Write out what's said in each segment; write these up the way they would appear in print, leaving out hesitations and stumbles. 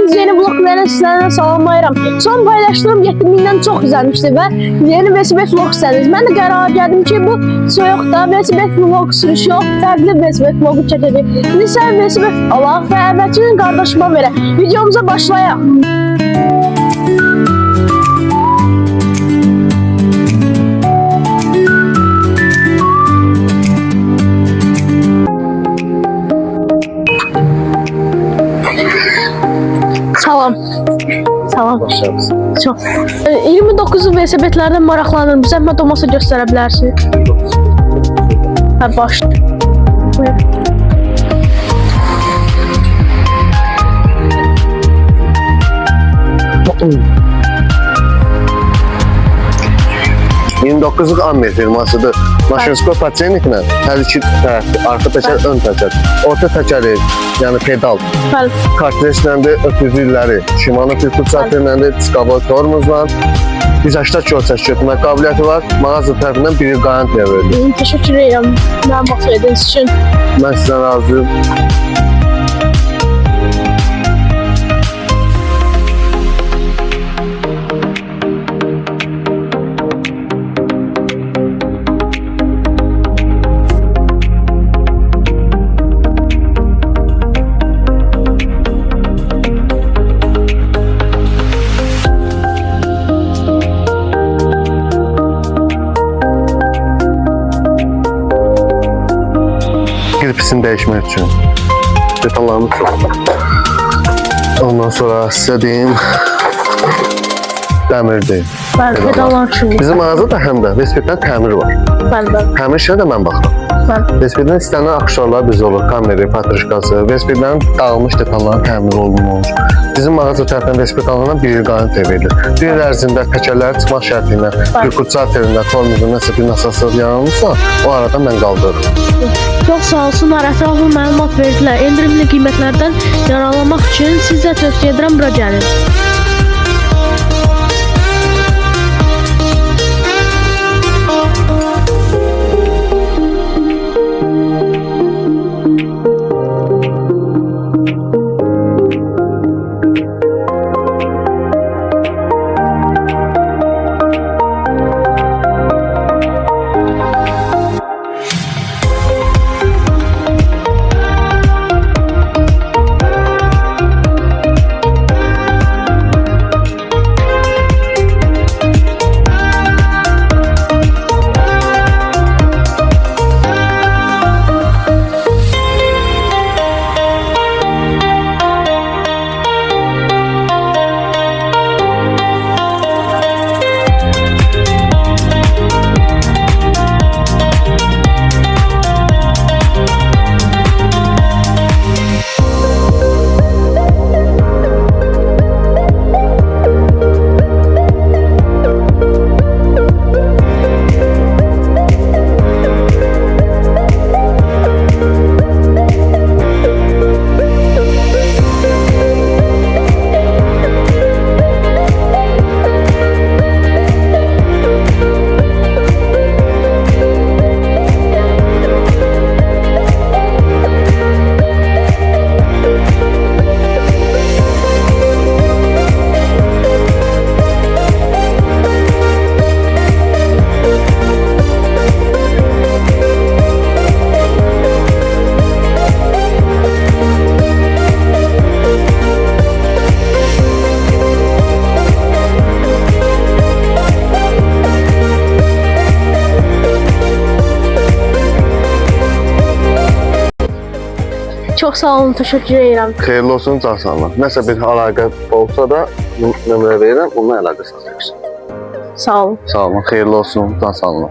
Gördüğünüz yeni vloglardan sizlerden salamlayıram. Son paylaştığım 7000'den çok izlenmişti ve yeni VSB vlog istədiniz. Ben de karar geldim ki bu soyuqda VSB vlog sürüşü yok, fərqli VSB vlogu çəkəcək. İndi sən VSB alaq və əvvəlcinin qardaşıma verək. Videomuza başlayaq. Salam. Salam. Çok. 29 VSB'lərdən maraqlanırım. Zəhmət olmasa göstərə bilərsin. Baş. %29'luk Ammer firmasıdır. Maşinskop patseniklə hər iki tərəfli, arxa təkər, ön təkər, orta təkəri, yəni pedal, kartreçləndir, ötüzülləri, Shimano Pilkutsatırləndir, diskabol tormuzla, 180 kilo çəki götürmək qabiliyyəti var. Mağaza tərəfindən bir il qarantiya verilir. Təşəkkür edirəm. Mən vaxt verdiyiniz üçün. Mən sizdən razıyım. Gripisini dəyişmək üçün detallarını çoxdur. Ondan sonra sizə deyim, dəmirdir. Pedallar üçün. Bizim mağazada həm də VSB-dən təmir var. Təmir işinə də mən baxıram. VSB-dən istənilən aksesuarlar bizdə olur. Kameri, patrışkası, VSB-dən dağılmış detalların təmir olunur. Bizim mağaza tərəfindən VSB kanalına bir il qarantiya verilir. Bir il ərzində təkərləri çıxmaq şərti ilə, Pilkutsatırında, tormuzda nəsə bir nasasız yaranırsa, o arada mən qaldırırım. Çox sağ olsunlar, ətraflı məlumat verdilər. Endirimli qiymətlərdən yararlanmaq üçün sizə tövsiyə edirəm, bura gəlin. Çox sağ olun, təşəkkür edirəm. Xeyirli olsun, can sağlam. Nəsə bir əlaqə olsa da nömrə verirəm, onunla əlaqə saxlayırsın. Sağ olun. Sağ olun, xeyirli olsun, can sağlam.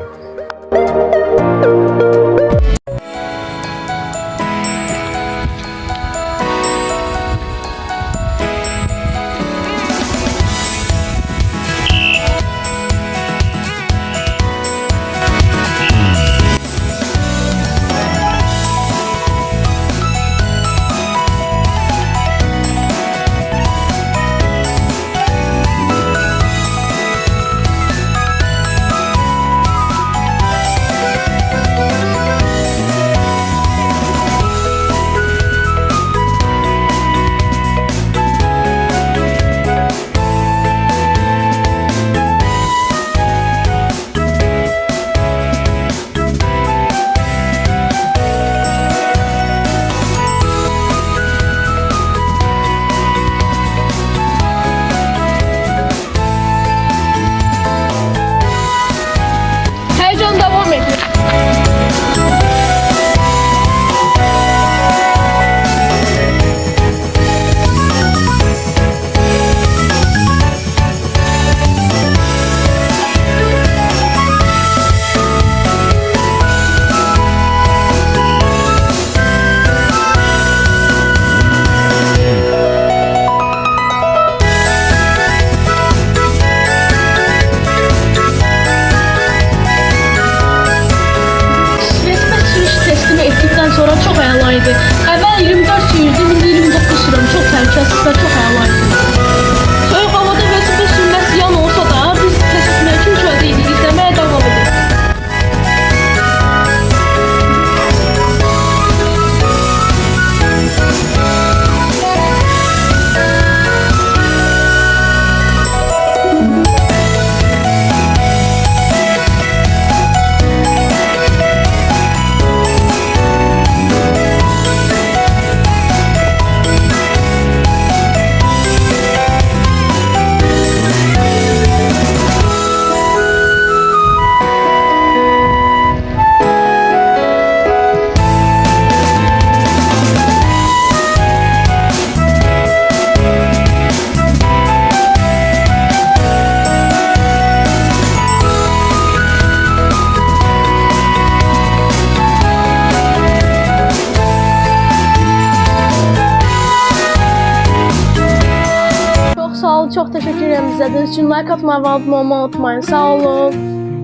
olun. Çox təşəkkür edirəm izlədiyiniz üçün. Like atmağı və abunə olmağı unutmayın. Sağ olun.